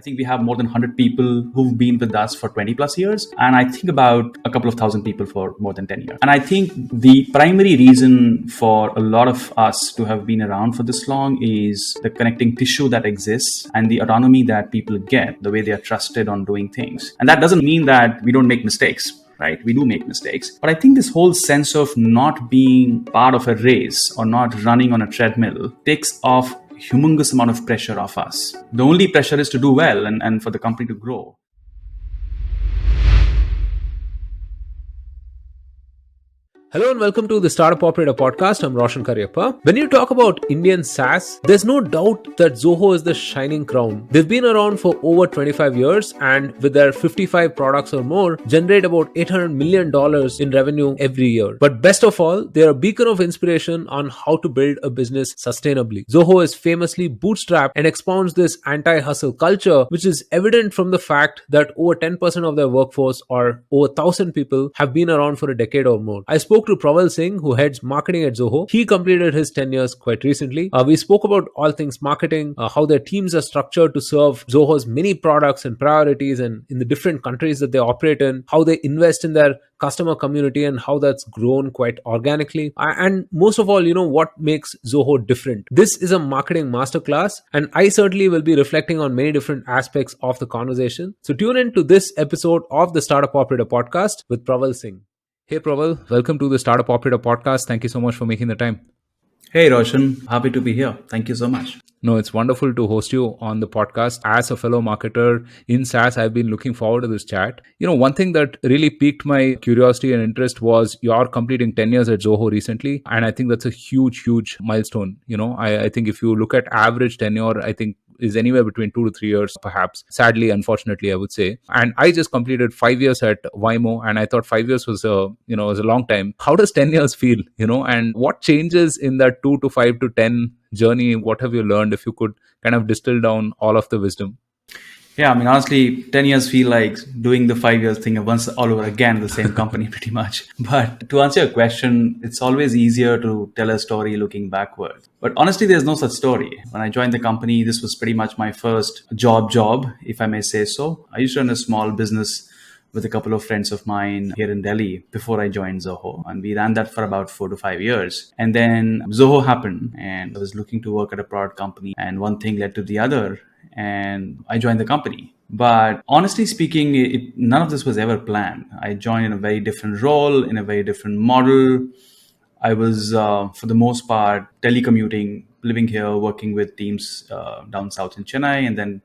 I think we have more than 100 people who've been with us for 20 plus years. And I think about a couple of thousand people for more than 10 years. And I think the primary reason for a lot of us to have been around for this long is the connecting tissue that exists and the autonomy that people get, the way they are trusted on doing things. And that doesn't mean that we don't make mistakes. Right? We do make mistakes. But I think this whole sense of not being part of a race or not running on a treadmill takes off humongous amount of pressure off us. The only pressure is to do well and for the company to grow. Hello and welcome to the Startup Operator Podcast. I'm Roshan Cariappa. When you talk about Indian SaaS, there's no doubt that Zoho is the shining crown. They've been around for over 25 years and with their 55 products or more, generate about $800 million in revenue every year. But best of all, they're a beacon of inspiration on how to build a business sustainably. Zoho is famously bootstrapped and expounds this anti-hustle culture, which is evident from the fact that over 10% of their workforce or over 1,000 people have been around for a decade or more. I spoke to Praval Singh, who heads marketing at Zoho. He completed his 10 years quite recently. We spoke about all things marketing, how their teams are structured to serve Zoho's many products and priorities and in the different countries that they operate in, how they invest in their customer community and how that's grown quite organically. And most of all, what makes Zoho different. This is a marketing masterclass, and I certainly will be reflecting on many different aspects of the conversation. So tune in to this episode of the Startup Operator Podcast with Praval Singh. Hey Praval, welcome to the Startup Operator Podcast. Thank you so much for making the time. Hey Roshan, happy to be here. Thank you so much. No, it's wonderful to host you on the podcast. As a fellow marketer in SaaS, I've been looking forward to this chat. One thing that really piqued my curiosity and interest was you're completing 10 years at Zoho recently. And I think that's a huge, huge milestone. I think if you look at average tenure, I think is anywhere between 2 to 3 years, perhaps. Sadly, unfortunately, I would say. And I just completed 5 years at Waymo, and I thought 5 years was was a long time. How does 10 years feel? And what changes in that 2 to 5 to 10 journey? What have you learned? If you could kind of distill down all of the wisdom. Yeah, honestly, 10 years feel like doing the 5 years thing once all over again, the same company pretty much. But to answer your question, it's always easier to tell a story looking backward. But honestly, there's no such story. When I joined the company, this was pretty much my first job, if I may say so. I used to run a small business with a couple of friends of mine here in Delhi before I joined Zoho. And we ran that for about 4 to 5 years. And then Zoho happened and I was looking to work at a product company and one thing led to the other. And I joined the company. But honestly speaking, none of this was ever planned. I joined in a very different role, in a very different model. I was, for the most part, telecommuting, living here, working with teams down south in Chennai, and then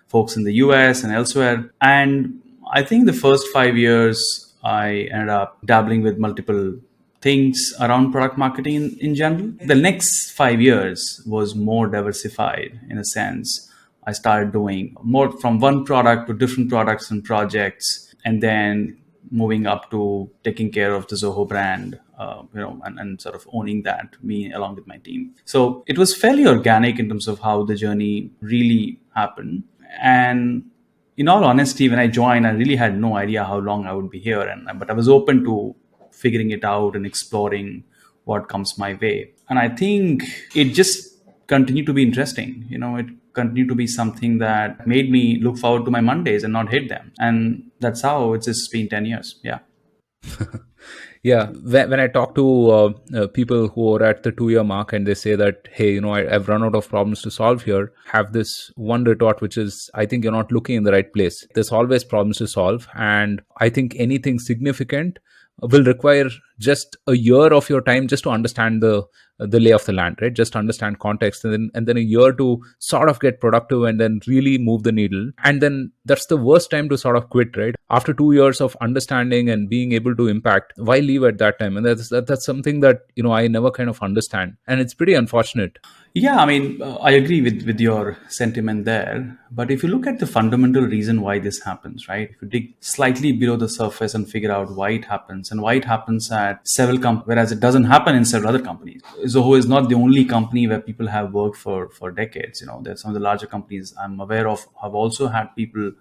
folks in the US and elsewhere. And I think the first 5 years, I ended up dabbling with multiple things around product marketing in general. The next 5 years was more diversified in a sense. I started doing more from one product to different products and projects, and then moving up to taking care of the Zoho brand, and sort of owning that, me along with my team. So it was fairly organic in terms of how the journey really happened. And in all honesty, when I joined, I really had no idea how long I would be here, but I was open to figuring it out and exploring what comes my way. And I think it just continued to be interesting. It continued to be something that made me look forward to my Mondays and not hate them. And that's how it's just been 10 years. Yeah. Yeah, when I talk to people who are at the 2-year mark and they say that, hey, I've run out of problems to solve here, have this one retort, which is, I think you're not looking in the right place. There's always problems to solve. And I think anything significant will require just a year of your time just to understand the lay of the land, right? Just understand context, and then a year to sort of get productive and then really move the needle. And then that's the worst time to sort of quit, right? After 2 years of understanding and being able to impact, why leave at that time? And that's something that I never kind of understand, and it's pretty unfortunate. Yeah, I agree with your sentiment there. But if you look at the fundamental reason why this happens, right? If you dig slightly below the surface and figure out why it happens and why it happens at several companies, whereas it doesn't happen in several other companies. Zoho is not the only company where people have worked for decades. There's some of the larger companies I'm aware of have also had people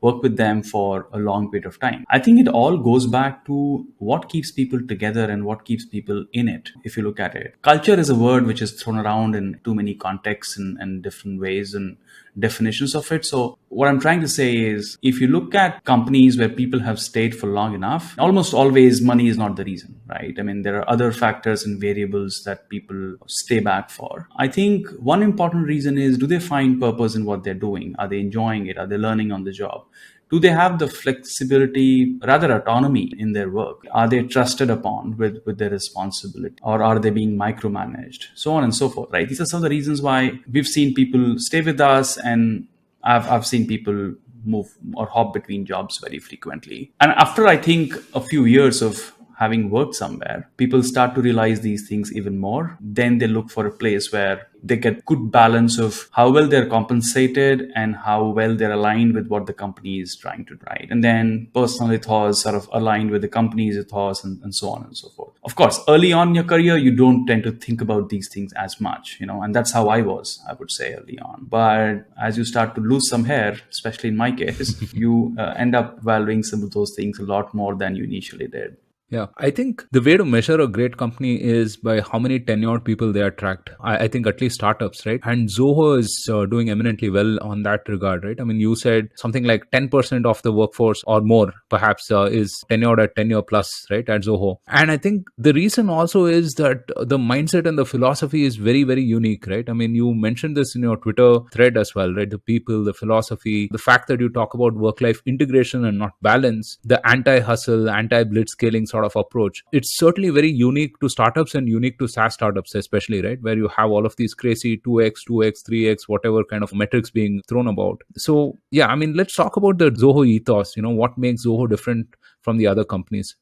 work with them for a long period of time. I think it all goes back to what keeps people together and what keeps people in it. If you look at it, culture is a word which is thrown around in too many contexts and different ways and definitions of it. So what I'm trying to say is, if you look at companies where people have stayed for long enough, almost always money is not the reason, right? I mean, there are other factors and variables that people stay back for. I think one important reason is, do they find purpose in what they're doing? Are they enjoying it? Are they learning on the job? Do they have the flexibility, rather autonomy in their work? Are they trusted upon with their responsibility, or are they being micromanaged? So on and so forth, right? These are some of the reasons why we've seen people stay with us, and I've seen people move or hop between jobs very frequently. And after, I think, a few years of having worked somewhere, people start to realize these things even more. Then they look for a place where they get good balance of how well they're compensated and how well they're aligned with what the company is trying to drive. And then personal ethos sort of aligned with the company's ethos, and so on and so forth. Of course, early on in your career, you don't tend to think about these things as much, and that's how I was, I would say, early on. But as you start to lose some hair, especially in my case, you end up valuing some of those things a lot more than you initially did. Yeah, I think the way to measure a great company is by how many tenured people they attract. I think at least startups, right? And Zoho is doing eminently well on that regard, right? I mean, you said something like 10% of the workforce or more, perhaps, is tenured at tenure plus, right, at Zoho. And I think the reason also is that the mindset and the philosophy is very, very unique, right? I mean, you mentioned this in your Twitter thread as well, right? The people, the philosophy, the fact that you talk about work-life integration and not balance, the anti-hustle, anti-blitzscaling sort of approach. It's certainly very unique to startups and unique to SaaS startups, especially, right? Where you have all of these crazy 2x, 2x, 3x, whatever kind of metrics being thrown about. So, yeah, I mean, let's talk about the Zoho ethos. What makes Zoho different from the other companies?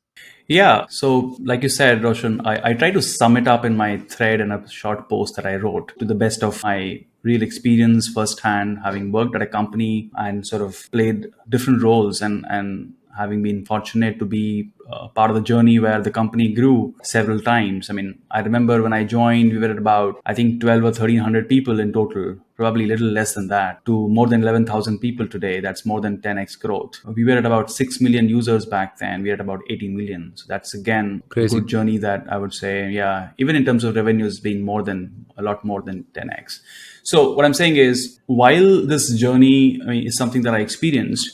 Yeah. So, like you said, Roshan, I try to sum it up in my thread in a short post that I wrote to the best of my real experience firsthand, having worked at a company and sort of played different roles, and having been fortunate to be part of the journey where the company grew several times. I mean, I remember when I joined, we were at about, I think, 12 or 1300 people in total, probably a little less than that, to more than 11,000 people today. That's more than 10x growth. We were at about 6 million users back then. We are at about 18 million. So that's, again, a Crazy. good journey that I would say, yeah, even in terms of revenues being a lot more than 10x. So what I'm saying is, while this journey, I mean, is something that I experienced,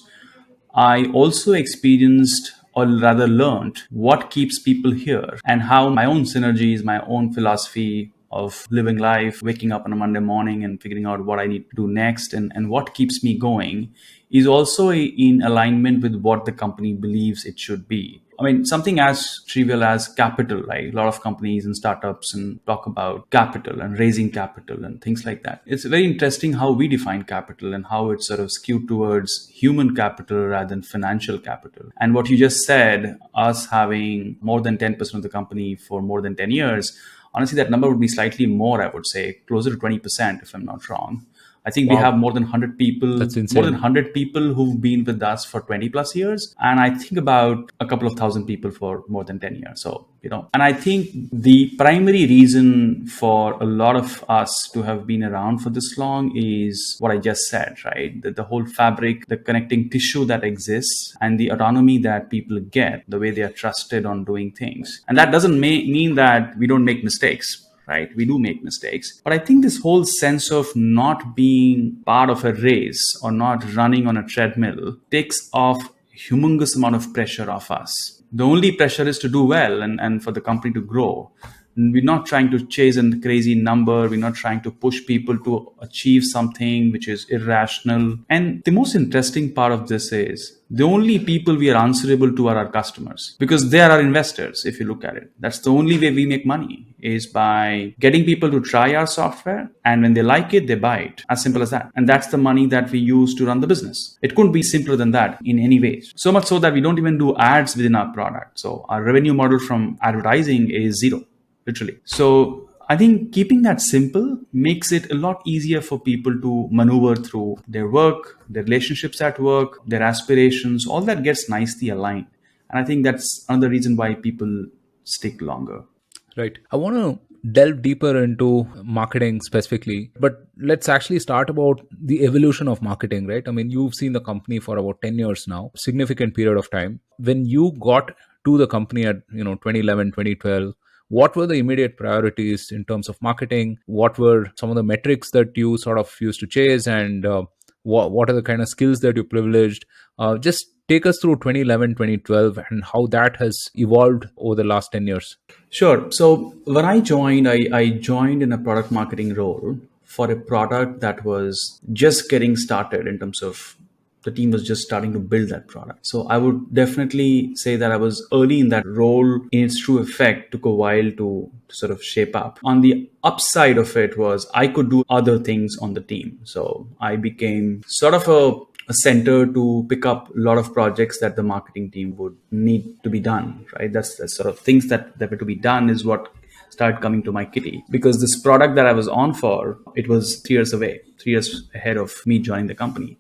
I also experienced, or rather learned, what keeps people here, and how my own synergies, my own philosophy of living life, waking up on a Monday morning and figuring out what I need to do next, and what keeps me going, is also in alignment with what the company believes it should be. I mean, something as trivial as capital, right? A lot of companies and startups and talk about capital and raising capital and things like that. It's very interesting how we define capital and how it's sort of skewed towards human capital rather than financial capital. And what you just said, us having more than 10% of the company for more than 10 years, honestly, that number would be slightly more, I would say, closer to 20%, if I'm not wrong. I think we Wow. have more than 100 people, That's more than insane. 100 people who've been with us for 20 plus years. And I think about a couple of thousand people for more than 10 years. So, and I think the primary reason for a lot of us to have been around for this long is what I just said, right? The whole fabric, the connecting tissue that exists, and the autonomy that people get, the way they are trusted on doing things. And that doesn't mean that we don't make mistakes, right? We do make mistakes. But I think this whole sense of not being part of a race or not running on a treadmill takes off humongous amount of pressure off us. The only pressure is to do well, and for the company to grow. We're not trying to chase a crazy number. We're not trying to push people to achieve something which is irrational. And the most interesting part of this is, the only people we are answerable to are our customers, because they are our investors. If you look at it, that's the only way we make money, is by getting people to try our software, and when they like it, they buy it. As simple as that. And that's the money that we use to run the business. It couldn't be simpler than that in any way. So much so that we don't even do ads within our product. So our revenue model from advertising is zero, literally. So I think keeping that simple makes it a lot easier for people to maneuver through their work, their relationships at work, their aspirations. All that gets nicely aligned. And I think that's another reason why people stick longer. Right. I want to delve deeper into marketing specifically, but let's actually start about the evolution of marketing, right? I mean, you've seen the company for about 10 years now, significant period of time. When you got to the company at, 2011, 2012, what were the immediate priorities in terms of marketing? What were some of the metrics that you sort of used to chase? And what are the kind of skills that you privileged? Just take us through 2011, 2012, and how that has evolved over the last 10 years. Sure. So when I joined, I joined in a product marketing role for a product that was just getting started in terms of the team was just starting to build that product. So I would definitely say that I was early in that role in its true effect, took a while to sort of shape up. On the upside of it was I could do other things on the team. So I became sort of a center to pick up a lot of projects that the marketing team would need to be done, right? That's sort of things that were to be done is what started coming to my kitty, because this product that I was on for, it was 3 years away, 3 years ahead of me joining the company.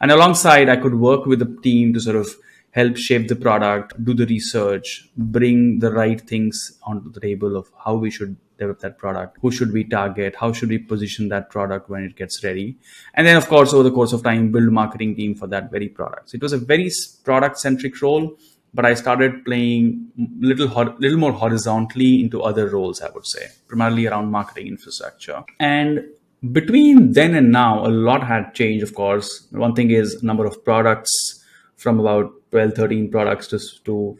And alongside, I could work with the team to sort of help shape the product, do the research, bring the right things onto the table of how we should develop that product, who should we target, how should we position that product when it gets ready. And then, of course, over the course of time, build a marketing team for that very product. So it was a very product centric role, but I started playing little more horizontally into other roles, I would say, primarily around marketing infrastructure. And between then and now, a lot had changed, of course. One thing is number of products from about 12, 13 products to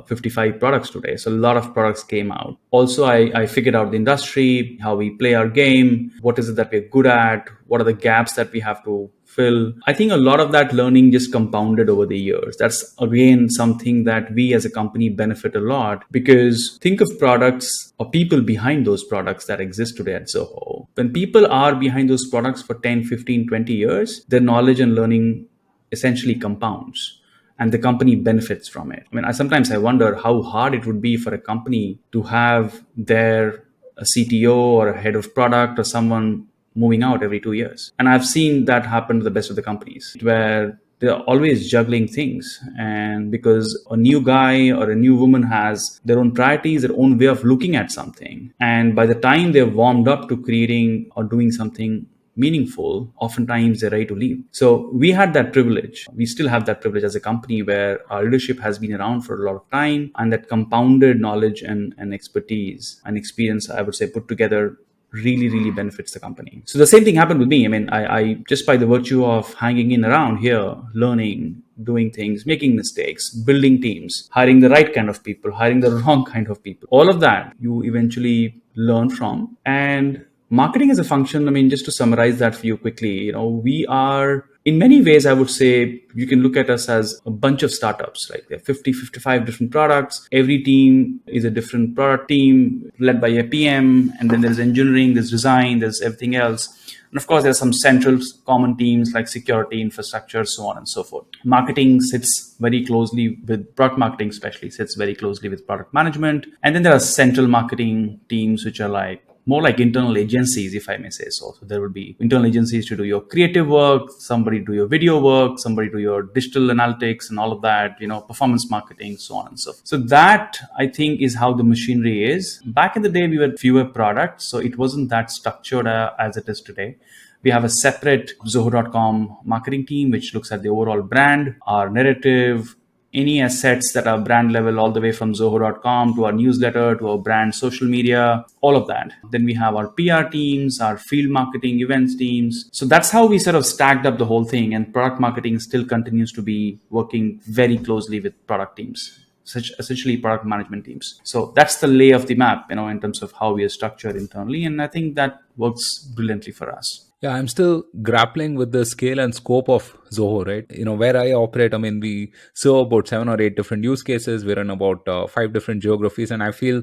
55 products today. So a lot of products came out. Also, I figured out the industry, how we play our game, what is it that we're good at, what are the gaps that we have to fill. I think a lot of that learning just compounded over the years. That's again something that we as a company benefit a lot, because think of products or people behind those products that exist today at Zoho. When people are behind those products for 10, 15, 20 years, their knowledge and learning essentially compounds and the company benefits from it. I mean, I wonder how hard it would be for a company to have their a CTO or a head of product or someone moving out every 2 years. And I've seen that happen to the best of the companies where they're always juggling things. And because a new guy or a new woman has their own priorities, their own way of looking at something. And by the time they're warmed up to creating or doing something meaningful, oftentimes they're ready to leave. So we had that privilege. We still have that privilege as a company where our leadership has been around for a lot of time, and that compounded knowledge and expertise and experience, I would say, put together really benefits the company. So the same thing happened with me. I mean, I just by the virtue of hanging in around here, learning, doing things, making mistakes, building teams, hiring the right kind of people, hiring the wrong kind of people, all of that you eventually learn from. And marketing as a function, I mean, just to summarize that for you quickly, we are, in many ways, I would say you can look at us as a bunch of startups, right? There are 50, 55 different products. Every team is a different product team led by a PM. And then there's engineering, there's design, there's everything else. And of course, there's some central common teams like security, infrastructure, so on and so forth. Marketing sits very closely with product marketing, especially sits very closely with product management. And then there are central marketing teams, which are like more like internal agencies, if I may say so. So there would be internal agencies to do your creative work, somebody do your video work, somebody do your digital analytics and all of that, performance marketing, so on and so forth. So that, I think, is how the machinery is. Back in the day, we had fewer products, so it wasn't that structured as it is today. We have a separate Zoho.com marketing team, which looks at the overall brand, our narrative, any assets that are brand level, all the way from Zoho.com to our newsletter to our brand social media, all of that. Then we have our PR teams, our field marketing events teams. So that's how we sort of stacked up the whole thing. And product marketing still continues to be working very closely with product teams, essentially product management teams. So that's the lay of the map, in terms of how we are structured internally. And I think that works brilliantly for us. Yeah, I'm still grappling with the scale and scope of Zoho, right? Where I operate, I mean, we serve about 7 or 8 different use cases. We're in about 5 different geographies. And I feel,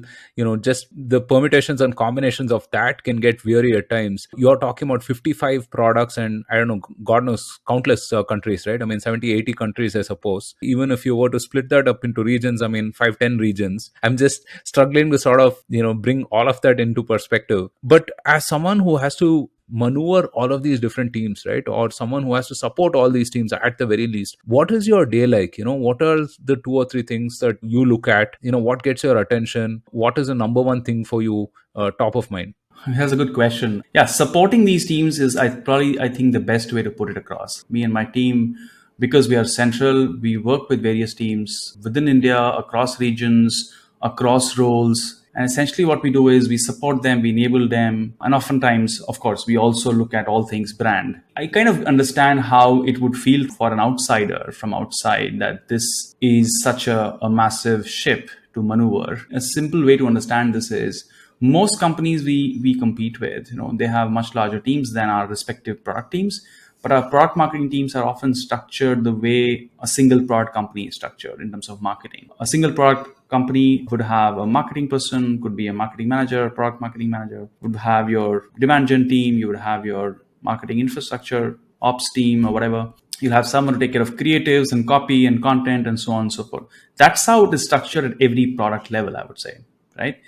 just the permutations and combinations of that can get weary at times. You're talking about 55 products and I don't know, God knows, countless countries, right? I mean, 70, 80 countries, I suppose. Even if you were to split that up into regions, I mean, 5, 10 regions, I'm just struggling to sort of, bring all of that into perspective. But as someone who has to maneuver all of these different teams, right? Or someone who has to support all these teams at the very least. What is your day like? What are the 2 or 3 things that you look at? What gets your attention? What is the number one thing for you top of mind? That's a good question. Yeah, supporting these teams is I think the best way to put it across. Me and my team, because we are central, we work with various teams within India, across regions, across roles, And essentially what we do is we support them, we enable them. And oftentimes, of course, we also look at all things brand. I kind of understand how it would feel for an outsider from outside that this is such a massive ship to maneuver. A simple way to understand this is most companies we compete with, they have much larger teams than our respective product teams. But our product marketing teams are often structured the way a single product company is structured in terms of marketing. A single product company would have a marketing person, could be a marketing manager, product marketing manager, would have your demand gen team, you would have your marketing infrastructure, ops team, or whatever. You'll have someone to take care of creatives and copy and content and so on and so forth. That's how it is structured at every product level, I would say. Right?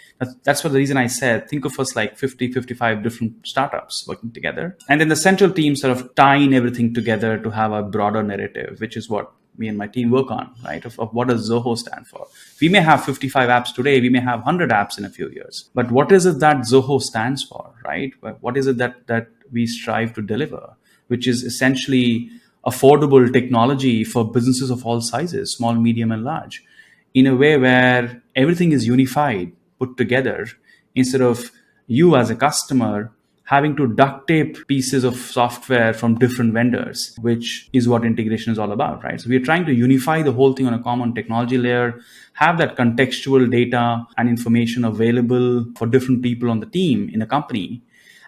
That's what the reason I said, think of us like 50, 55 different startups working together. And then the central team sort of tying everything together to have a broader narrative, which is what me and my team work on, right? Of what does Zoho stand for? We may have 55 apps today, we may have 100 apps in a few years. But what is it that Zoho stands for, right? What is it that we strive to deliver, which is essentially affordable technology for businesses of all sizes, small, medium, and large, in a way where everything is unified, put together, instead of you as a customer having to duct tape pieces of software from different vendors, which is what integration is all about, right? So we are trying to unify the whole thing on a common technology layer, have that contextual data and information available for different people on the team in a company.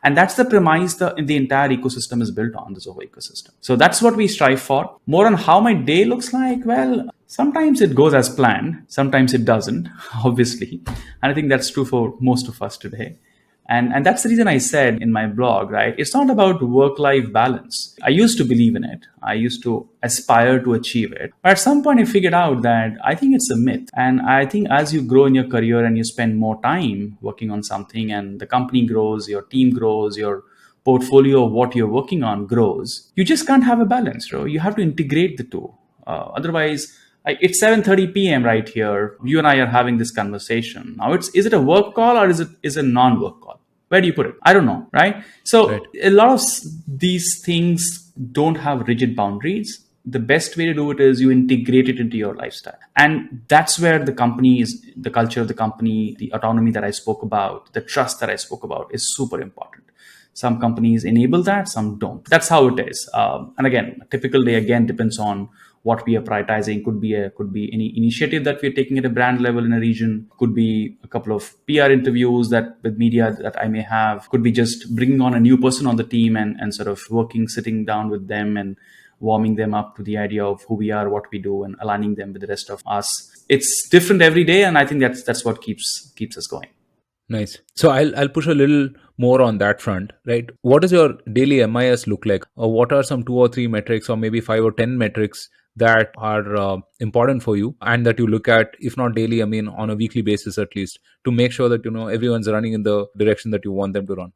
And that's the premise the entire ecosystem is built on, the Zoho ecosystem. So that's what we strive for. More on how my day looks like, well, sometimes it goes as planned, sometimes it doesn't, obviously. And I think that's true for most of us today. And that's the reason I said in my blog, right? It's not about work-life balance. I used to believe in it. I used to aspire to achieve it. But at some point I figured out that I think it's a myth. And I think as you grow in your career and you spend more time working on something and the company grows, your team grows, your portfolio of what you're working on grows, you just can't have a balance, bro. You have to integrate the two. Otherwise, like it's 7:30 p.m. right here. You and I are having this conversation. Now, is it a work call or is it a non-work call? Where do you put it? I don't know, right? So Right. a lot of these things don't have rigid boundaries. The best way to do it is you integrate it into your lifestyle. And that's where the company is, the culture of the company, the autonomy that I spoke about, the trust that I spoke about is super important. Some companies enable that, some don't. That's how it is. And again, a typical day again depends on what we are prioritizing. Could be any initiative that we're taking at a brand level in a region. Could be a couple of PR interviews that with media that I may have. Could be just bringing on a new person on the team and sort of sitting down with them and warming them up to the idea of who we are, what we do, and aligning them with the rest of us. It's different every day, and I think that's what keeps us going. Nice. So I'll push a little more on that front, right? What does your daily MIS look like? Or what are some 2 or 3 metrics, or maybe 5 or 10 metrics that are important for you and that you look at, if not daily, I mean on a weekly basis at least, to make sure that everyone's running in the direction that you want them to run?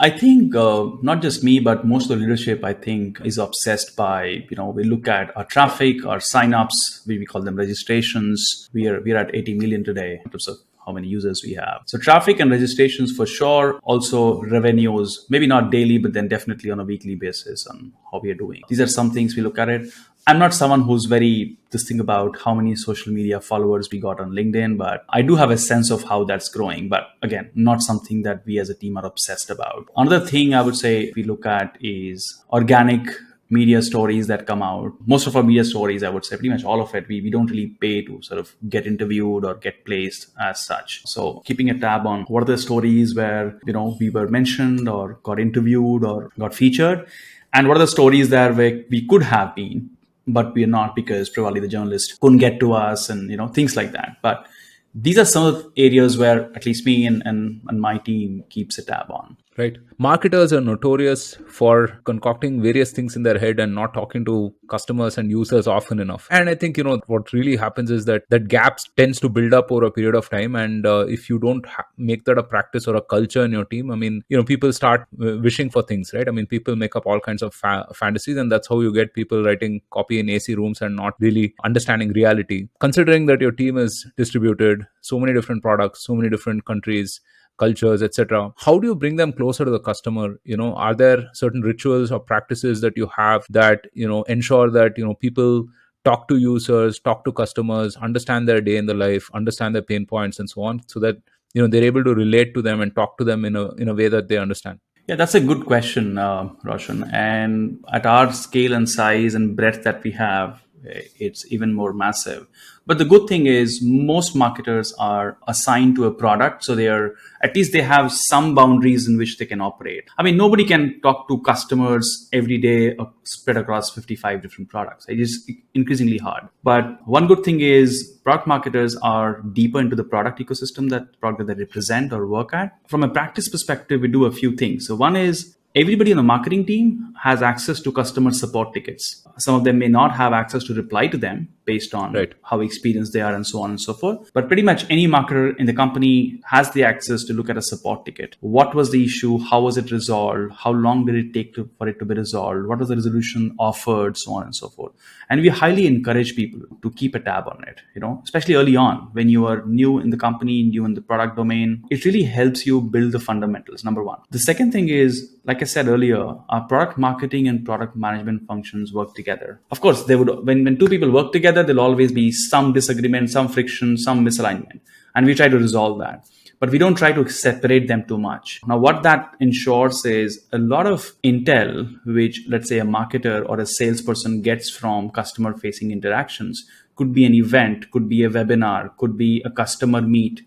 I think not just me, but most of the leadership, I think, is obsessed by, we look at our traffic, our signups, we call them registrations. We're at 80 million today in terms of how many users we have. So traffic and registrations for sure. Also revenues, maybe not daily, but then definitely on a weekly basis on how we are doing. These are some things we look at it. I'm not someone who's very this thing about how many social media followers we got on LinkedIn, but I do have a sense of how that's growing. But again, not something that we as a team are obsessed about. Another thing I would say we look at is organic media stories that come out. Most of our media stories, I would say pretty much all of it, we don't really pay to sort of get interviewed or get placed as such. So keeping a tab on what are the stories where, we were mentioned or got interviewed or got featured, and what are the stories there where we could have been, but we're not because probably the journalist couldn't get to us and, things like that. But these are some of the areas where at least me and my team keeps a tab on. Right. Marketers are notorious for concocting various things in their head and not talking to customers and users often enough. And I think, what really happens is that gaps tends to build up over a period of time. And if you don't make that a practice or a culture in your team, I mean, people start wishing for things, right? I mean, people make up all kinds of fantasies, and that's how you get people writing copy in AC rooms and not really understanding reality. Considering that your team is distributed, so many different products, so many different countries, cultures, etc., how do you bring them closer to the customer? Are there certain rituals or practices that you have that ensure that people talk to users, talk to customers, understand their day in the life, understand their pain points and so on, so that they're able to relate to them and talk to them in a way that they understand? Yeah, that's a good question, Roshan. And at our scale and size and breadth that we have, it's even more massive. But the good thing is, most marketers are assigned to a product, so they are at least they have some boundaries in which they can operate. I mean, nobody can talk to customers every day spread across 55 different products. It is increasingly hard. But one good thing is, product marketers are deeper into the product ecosystem that product that they represent or work at. From a practice perspective, we do a few things. So one is, everybody on the marketing team has access to customer support tickets. Some of them may not have access to reply to them based on Right. how experienced they are and so on and so forth. But pretty much any marketer in the company has the access to look at a support ticket. What was the issue? How was it resolved? How long did it take for it to be resolved? What was the resolution offered? So on and so forth. And we highly encourage people to keep a tab on it, especially early on when you are new in the company, new in the product domain. It really helps you build the fundamentals, number one. The second thing is, like I said earlier, our product marketing and product management functions work together. Of course, they would when two people work together, there'll always be some disagreement, some friction, some misalignment. And we try to resolve that, but we don't try to separate them too much. Now, what that ensures is a lot of intel, which, let's say, a marketer or a salesperson gets from customer facing interactions. Could be an event, could be a webinar, could be a customer meet.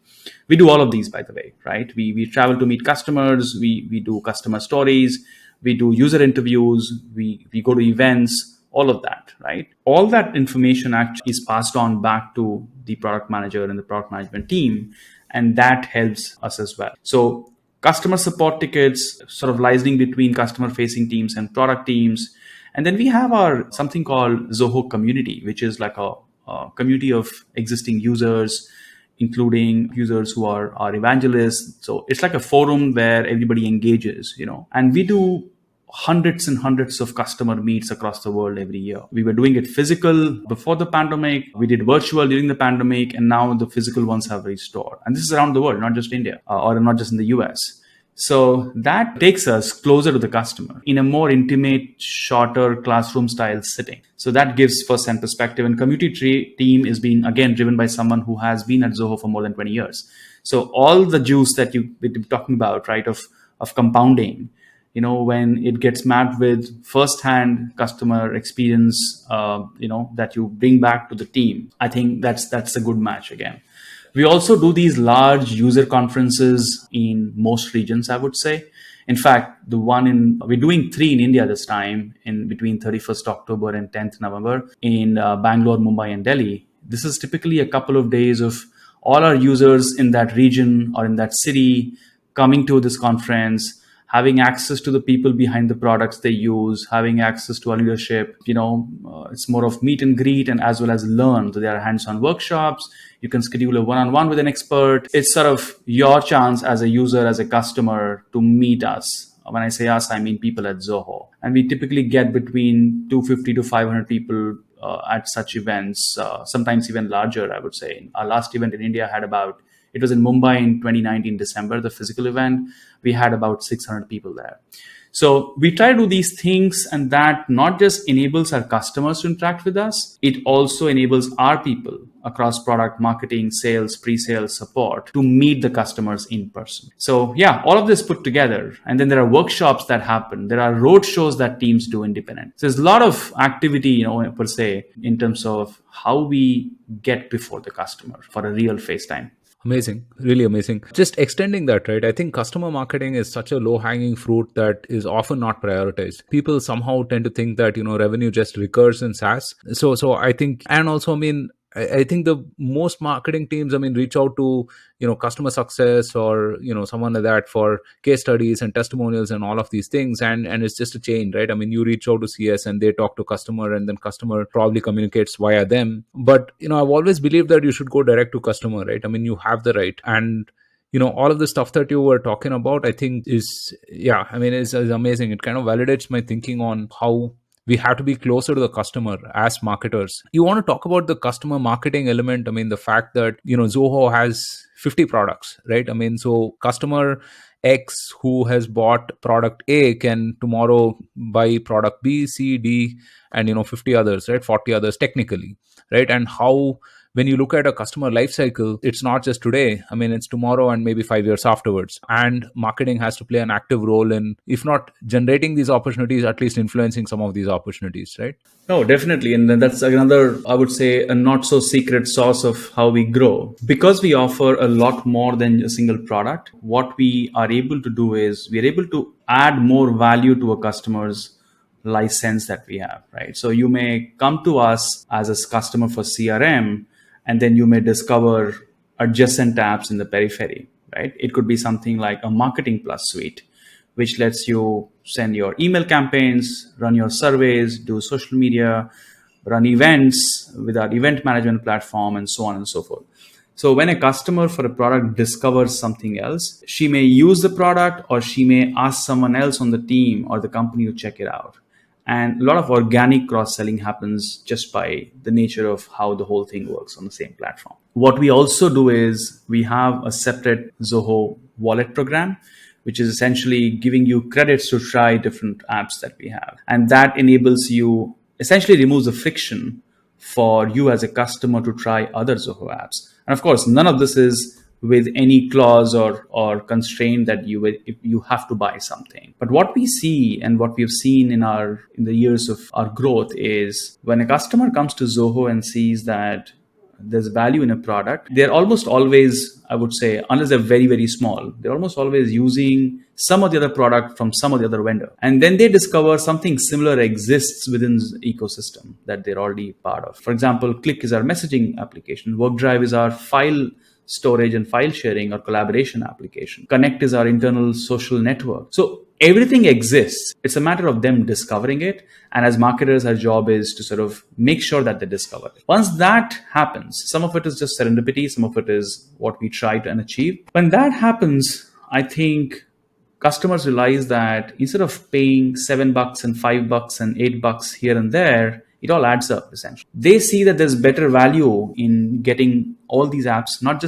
We do all of these, by the way, right? We travel to meet customers, we do customer stories, we do user interviews, we go to events, all of that, right? All that information actually is passed on back to the product manager and the product management team, and that helps us as well. So customer support tickets, sort of liaising between customer facing teams and product teams. And then we have our something called Zoho community, which is like a community of existing users, including users who are evangelists. So it's like a forum where everybody engages, and we do hundreds and hundreds of customer meets across the world every year. We were doing it physical before the pandemic. We did virtual during the pandemic, and now the physical ones have restored. And this is around the world, not just India or not just in the US. So that takes us closer to the customer in a more intimate, shorter classroom style setting. So that gives first-hand perspective. And community team is being, again, driven by someone who has been at Zoho for more than 20 years. So all the juice that you've been talking about, right, of compounding, when it gets mapped with first-hand customer experience, that you bring back to the team, I think that's a good match again. We also do these large user conferences in most regions, I would say. In fact, we're doing three in India this time, in between 31st October and 10th November in Bangalore, Mumbai, and Delhi. This is typically a couple of days of all our users in that region or in that city coming to this conference, having access to the people behind the products they use, having access to our leadership. It's more of meet and greet and as well as learn. So there are hands-on workshops. You can schedule a one-on-one with an expert. It's sort of your chance as a user, as a customer, to meet us. When I say us, I mean people at Zoho. And we typically get between 250 to 500 people at such events, sometimes even larger, I would say. Our last event in India it was in Mumbai in 2019, December, the physical event. We had about 600 people there. So we try to do these things, and that not just enables our customers to interact with us, it also enables our people across product marketing, sales, pre-sales, support to meet the customers in person. So yeah, all of this put together. And then there are workshops that happen. There are road shows that teams do independent. So there's a lot of activity, per se, in terms of how we get before the customer for a real FaceTime. Amazing, really amazing. Just extending that, right? I think customer marketing is such a low hanging fruit that is often not prioritized. People somehow tend to think that, revenue just recurs in SaaS. So I think, and also, I think the most marketing teams, reach out to, customer success or, someone like that for case studies and testimonials and all of these things. And it's just a chain, right? You reach out to CS and they talk to customer, and then customer probably communicates via them. But, I've always believed that you should go direct to customer, right? You have the right. And all of the stuff that you were talking about, I think is amazing. It kind of validates my thinking on how we have to be closer to the customer as marketers. You want to talk about the customer marketing element. The fact that, Zoho has 50 products, right? So customer X who has bought product A can tomorrow buy product B, C, D, and 50 others, right? 40 others technically, right? And how when you look at a customer life cycle, it's not just today. I mean, it's tomorrow and maybe 5 years afterwards. And marketing has to play an active role in, if not generating these opportunities, at least influencing some of these opportunities, right? No, definitely. And then that's another, I would say, a not so secret sauce of how we grow. Because we offer a lot more than a single product, what we are able to do is we're able to add more value to a customer's license that we have, right? So you may come to us as a customer for CRM, and then you may discover adjacent apps in the periphery, right? It could be something like a marketing plus suite, which lets you send your email campaigns, run your surveys, do social media, run events with our event management platform, and so on and so forth. So when a customer for a product discovers something else, she may use the product or she may ask someone else on the team or the company to check it out. And a lot of organic cross selling happens just by the nature of how the whole thing works on the same platform. What we also do is we have a separate Zoho wallet program, which is essentially giving you credits to try different apps that we have. And that enables you, essentially removes the friction for you as a customer to try other Zoho apps. And of course, none of this is with any clause or constraint that you have to buy something. But what we see and what we've seen in the years of our growth is when a customer comes to Zoho and sees that there's value in a product, they're almost always, I would say, unless they're very, very small, they're almost always using some of the other product from some of the other vendor. And then they discover something similar exists within the ecosystem that they're already part of. For example, Click is our messaging application. WorkDrive is our file storage and file sharing or collaboration application. Connect is our internal social network. So everything exists. It's a matter of them discovering it. And as marketers, our job is to sort of make sure that they discover it. Once that happens, some of it is just serendipity, some of it is what we try to achieve. When that happens, I think customers realize that instead of paying $7 and $5 and $8 here and there, it all adds up essentially. They see that there's better value in getting all these apps, not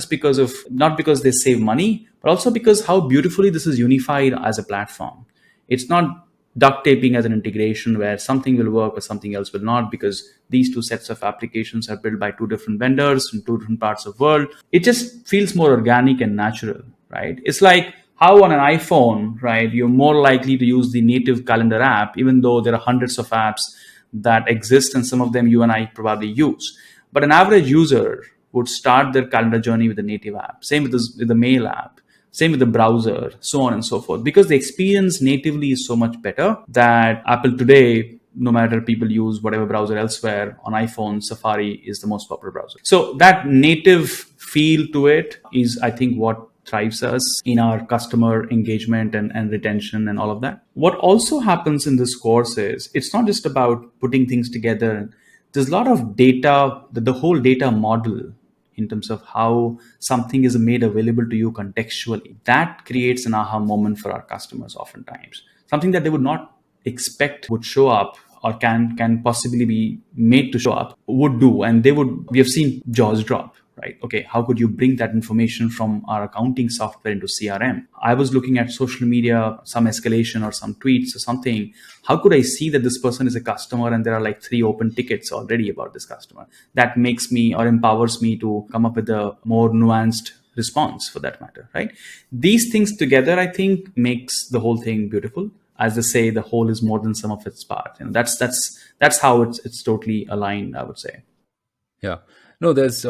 because they save money, but also because how beautifully this is unified as a platform. It's not duct taping as an integration where something will work but something else will not, because these two sets of applications are built by two different vendors in two different parts of the world. It just feels more organic and natural, right? It's like how on an iPhone, right, you're more likely to use the native calendar app, even though there are hundreds of apps that exist and some of them you and I probably use. But an average user would start their calendar journey with a native app. Same with the mail app. Same with the browser, so on and so forth. Because the experience natively is so much better that Apple today, no matter people use whatever browser elsewhere, on iPhone, Safari is the most popular browser. So that native feel to it is, I think, what thrives us in our customer engagement and retention and all of that. What also happens in this course is it's not just about putting things together. There's a lot of data, the whole data model in terms of how something is made available to you contextually. That creates an aha moment for our customers oftentimes. Something that they would not expect would show up or can possibly be made to show up would do. And we have seen jaws drop, right? Okay, how could you bring that information from our accounting software into CRM? I was looking at social media, some escalation or some tweets or something. How could I see that this person is a customer and there are like 3 open tickets already about this customer? That makes me or empowers me to come up with a more nuanced response for that matter, right? These things together, I think, makes the whole thing beautiful. As they say, the whole is more than sum of its part. That's how it's totally aligned, I would say. Yeah. No, there's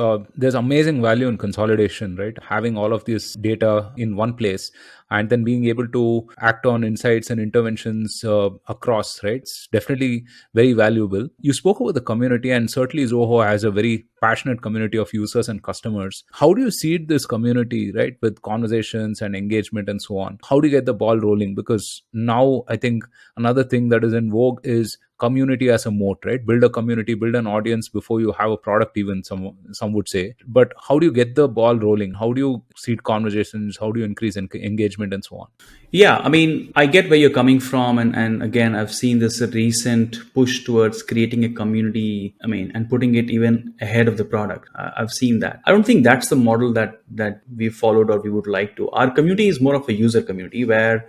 amazing value in consolidation, right? Having all of this data in one place and then being able to act on insights and interventions across, right? It's definitely very valuable. You spoke about the community, and certainly Zoho has a very passionate community of users and customers. How do you seed this community, right, with conversations and engagement and so on? How do you get the ball rolling? Because now I think another thing that is in vogue is community as a moat, right? Build a community, build an audience before you have a product, even some would say. But how do you get the ball rolling? How do you seed conversations? How do you increase engagement and so on? Yeah, I mean, I get where you're coming from. And again, I've seen this recent push towards creating a community, I mean, and putting it even ahead of the product. I've seen that. I don't think that's the model that we followed or we would like to. Our community is more of a user community where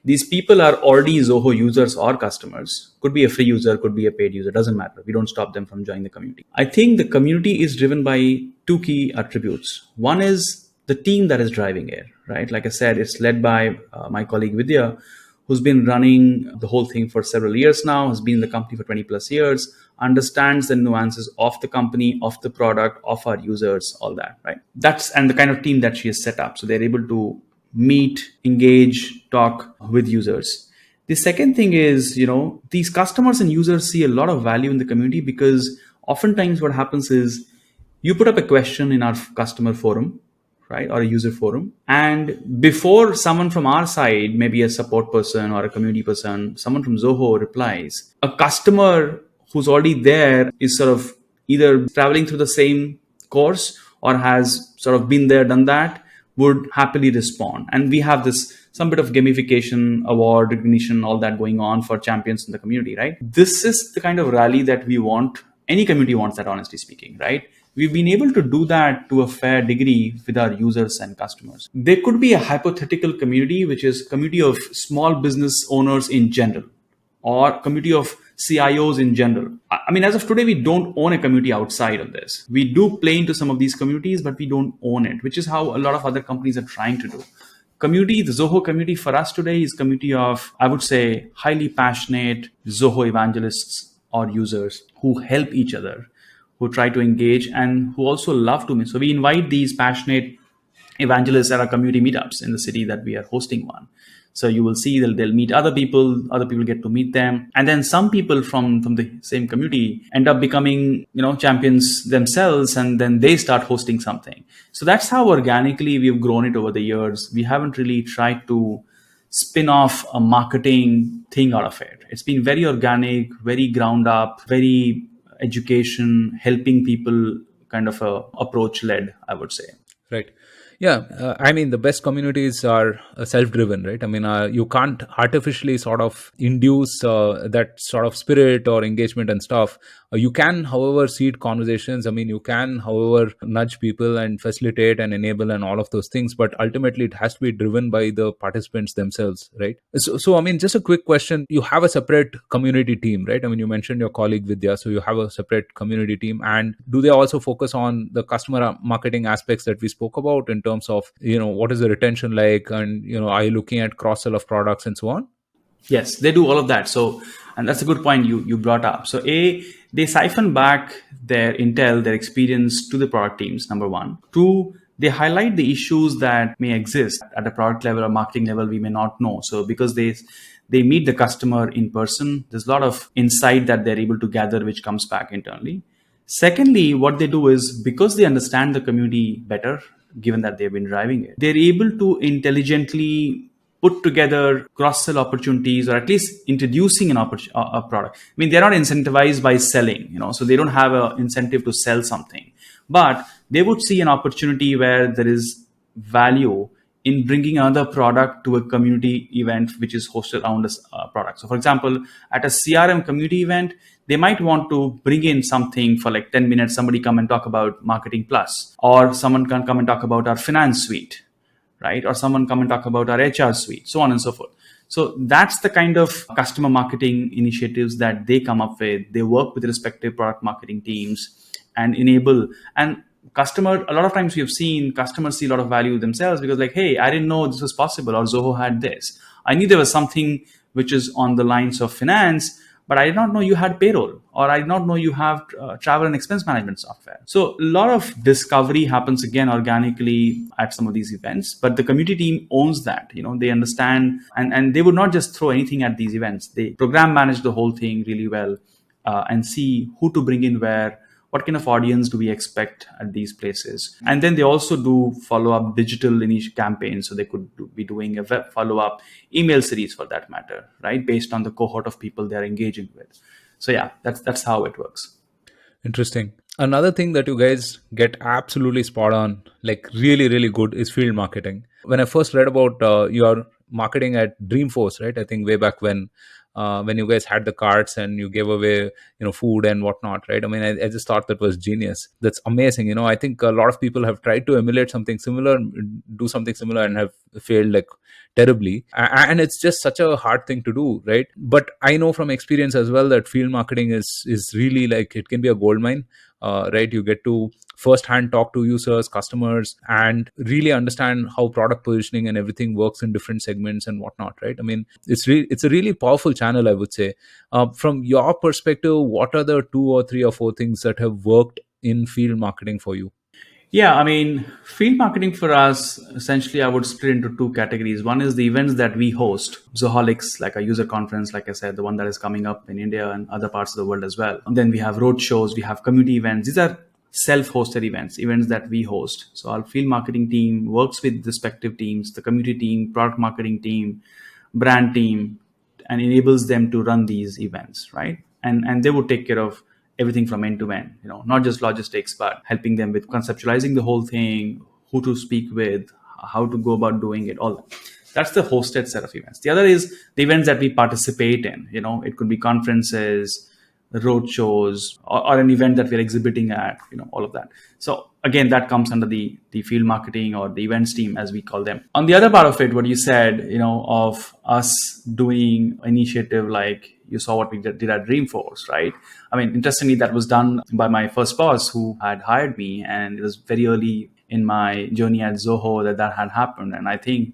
These people are already Zoho users or customers. Could be a free user, could be a paid user, doesn't matter. We don't stop them from joining the community. I think the community is driven by two key attributes. One is the team that is driving it, right? Like I said, it's led by my colleague Vidya, who's been running the whole thing for several years now, has been in the company for 20 plus years, understands the nuances of the company, of the product, of our users, all that, right? That's and the kind of team that she has set up. So they're able to meet, engage, talk with users. The second thing is, these customers and users see a lot of value in the community because oftentimes what happens is you put up a question in our customer forum, right, or a user forum, and before someone from our side, maybe a support person or a community person, someone from Zoho replies, a customer who's already there is sort of either traveling through the same course or has sort of been there, done that, would happily respond. And we have this some bit of gamification, award recognition, all that going on for champions in the community, right? This is the kind of rally that we want. Any community wants that, honestly speaking, right? We've been able to do that to a fair degree with our users and customers. There could be a hypothetical community, which is community of small business owners in general, or community of CIOs in general. I mean, as of today, we don't own a community outside of this. We do play into some of these communities, but we don't own it, which is how a lot of other companies are trying to do. Community, the Zoho community for us today is community of, I would say, highly passionate Zoho evangelists or users who help each other, who try to engage, and who also love to meet. So we invite these passionate evangelists at our community meetups in the city that we are hosting one. So you will see they'll meet other people get to meet them. And then some people from the same community end up becoming, champions themselves, and then they start hosting something. So that's how organically we've grown it over the years. We haven't really tried to spin off a marketing thing out of it. It's been very organic, very ground up, very education, helping people kind of a approach led, I would say. Right. Yeah. I mean, the best communities are self-driven, right? I mean, you can't artificially sort of induce that sort of spirit or engagement and stuff. You can, however, seed conversations. I mean, you can, however, nudge people and facilitate and enable and all of those things. But ultimately, it has to be driven by the participants themselves, right? So I mean, just a quick question. You have a separate community team, right? I mean, you mentioned your colleague Vidya. So you have a separate community team. And do they also focus on the customer marketing aspects that we spoke about in terms of, what is the retention like, and, are you looking at cross sell of products and so on? Yes, they do all of that. So, and that's a good point you brought up. So, they siphon back their intel, their experience to the product teams, number one. Two, they highlight the issues that may exist at a product level or marketing level we may not know. So, because they meet the customer in person, there's a lot of insight that they're able to gather, which comes back internally. Secondly, what they do is because they understand the community better, given that they've been driving it, they're able to intelligently put together cross-sell opportunities, or at least introducing a product. I mean, they're not incentivized by selling, so they don't have an incentive to sell something, but they would see an opportunity where there is value in bringing another product to a community event which is hosted around a product. So, for example, at a CRM community event, they might want to bring in something for like 10 minutes, somebody come and talk about Marketing Plus, or someone can come and talk about our finance suite, right? Or someone come and talk about our HR suite, so on and so forth. So that's the kind of customer marketing initiatives that they come up with. They work with respective product marketing teams and enable. And a lot of times we have seen customers see a lot of value themselves because like, hey, I didn't know this was possible, or Zoho had this. I knew there was something which is on the lines of finance, but I did not know you had payroll, or I did not know you have travel and expense management software. So a lot of discovery happens again organically at some of these events, but the community team owns that. They understand, and they would not just throw anything at these events. They program manage the whole thing really well, and see who to bring in where, what kind of audience do we expect at these places. And then they also do follow-up digital campaigns. So they could be doing a web follow-up email series for that matter, right? Based on the cohort of people they're engaging with. So yeah, that's how it works. Interesting. Another thing that you guys get absolutely spot on, like really, really good, is field marketing. When I first read about your marketing at Dreamforce, right? I think way back when, when you guys had the carts and you gave away, food and whatnot, right? I mean, I just thought that was genius. That's amazing. I think a lot of people have tried to emulate something similar, do something similar, and have failed like terribly. And it's just such a hard thing to do, right? But I know from experience as well that field marketing is really, like, it can be a gold mine. Right, you get to first hand talk to users, customers, and really understand how product positioning and everything works in different segments and whatnot, right? I mean, it's a really powerful channel, I would say. From your perspective, what are the 2 or 3 or 4 things that have worked in field marketing for you? Yeah, I mean, field marketing for us, essentially, I would split into two categories. One is the events that we host, Zoholics, like a user conference, like I said, the one that is coming up in India and other parts of the world as well. And then we have road shows, we have community events. These are self-hosted events that we host. So our field marketing team works with respective teams, the community team, product marketing team, brand team, and enables them to run these events, right? And they would take care of everything from end to end, not just logistics, but helping them with conceptualizing the whole thing, who to speak with, how to go about doing it, all that. That's the hosted set of events. The other is the events that we participate in. It could be conferences, road shows, or an event that we're exhibiting at, all of that. So again, that comes under the field marketing or the events team, as we call them. On the other part of it, what you said, of us doing initiative, like you saw what we did at Dreamforce, right? I mean, interestingly, that was done by my first boss who had hired me, and it was very early in my journey at Zoho that had happened. And I think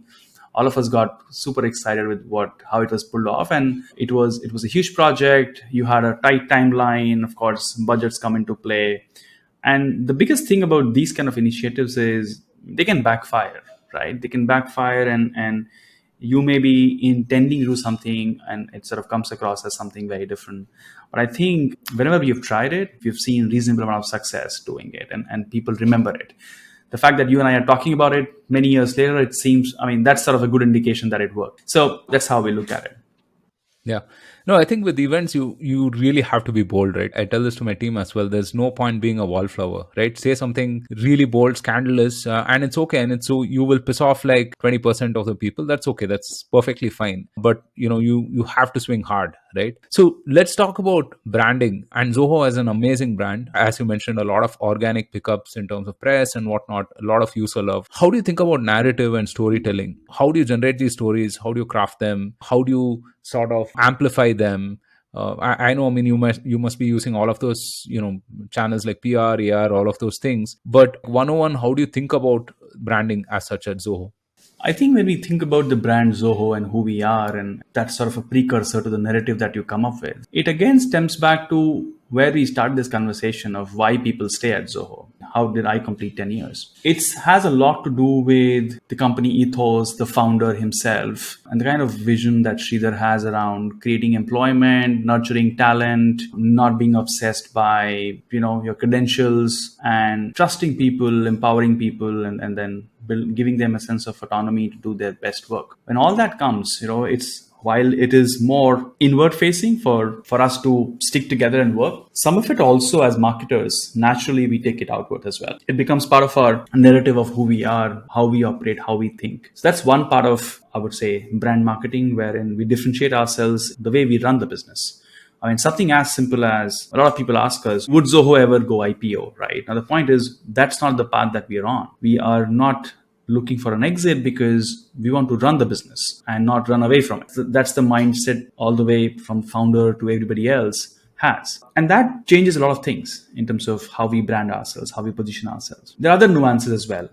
all of us got super excited with how it was pulled off, and it was a huge project. You had a tight timeline, of course, budgets come into play, and the biggest thing about these kind of initiatives is they can backfire, right? They can backfire, and you may be intending to do something and it sort of comes across as something very different. But I think whenever you've tried it, you've seen reasonable amount of success doing it, and people remember it. The fact that you and I are talking about it many years later, it seems, I mean, that's sort of a good indication that it worked. So that's how we look at it. Yeah. No, I think with events, you really have to be bold, right? I tell this to my team as well. There's no point being a wallflower, right? Say something really bold, scandalous, and it's okay. And it's so you will piss off like 20% of the people. That's okay. That's perfectly fine. But you have to swing hard, right? So let's talk about branding. And Zoho has an amazing brand, as you mentioned, a lot of organic pickups in terms of press and whatnot, a lot of user love. How do you think about narrative and storytelling? How do you generate these stories? How do you craft them? How do you sort of amplify them? I know, I mean, you must be using all of those, channels like PR, AR, all of those things. But 101, how do you think about branding as such at Zoho? I think when we think about the brand Zoho and who we are, and that's sort of a precursor to the narrative that you come up with, it again stems back to where we start this conversation of why people stay at Zoho. How did I complete 10 years? It has a lot to do with the company ethos, the founder himself, and the kind of vision that Sridhar has around creating employment, nurturing talent, not being obsessed by, your credentials, and trusting people, empowering people, and then giving them a sense of autonomy to do their best work. When all that comes, it's while it is more inward facing for us to stick together and work, some of it also as marketers, naturally we take it outward as well. It becomes part of our narrative of who we are, how we operate, how we think. So that's one part of, I would say, brand marketing, wherein we differentiate ourselves the way we run the business. I mean, something as simple as a lot of people ask us, would Zoho ever go IPO, right? Now, the point is, that's not the path that we are on. We are not looking for an exit because we want to run the business and not run away from it. So that's the mindset all the way from founder to everybody else has. And that changes a lot of things in terms of how we brand ourselves, how we position ourselves. There are other nuances as well.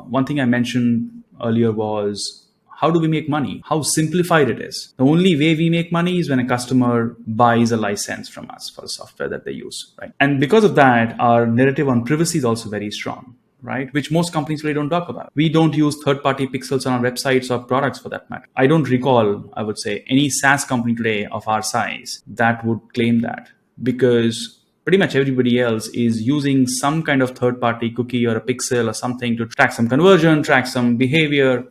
One thing I mentioned earlier was, how do we make money? How simplified it is. The only way we make money is when a customer buys a license from us for the software that they use, right? And because of that, our narrative on privacy is also very strong, right? Which most companies really don't talk about. We don't use third-party pixels on our websites or products for that matter. I don't recall, I would say, any SaaS company today of our size that would claim that, because pretty much everybody else is using some kind of third-party cookie or a pixel or something to track some conversion, track some behavior.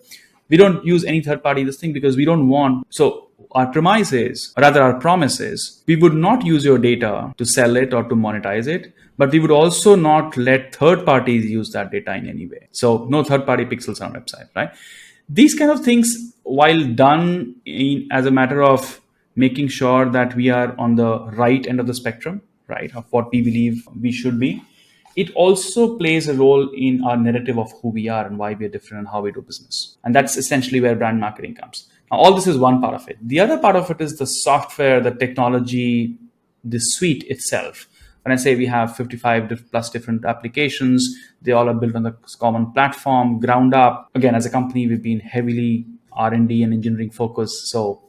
We don't use any third-party this thing because we don't want. So our premise is, or rather our promise is, we would not use your data to sell it or to monetize it, but we would also not let third parties use that data in any way. So no third-party pixels on our website, right? These kind of things, while done as a matter of making sure that we are on the right end of the spectrum, right, of what we believe we should be. It also plays a role in our narrative of who we are and why we are different and how we do business. And that's essentially where brand marketing comes. Now, all this is one part of it. The other part of it is the software, the technology, the suite itself. When I say we have 55 plus different applications, they all are built on the common platform, ground up. Again, as a company, we've been heavily R&D and engineering focused. So,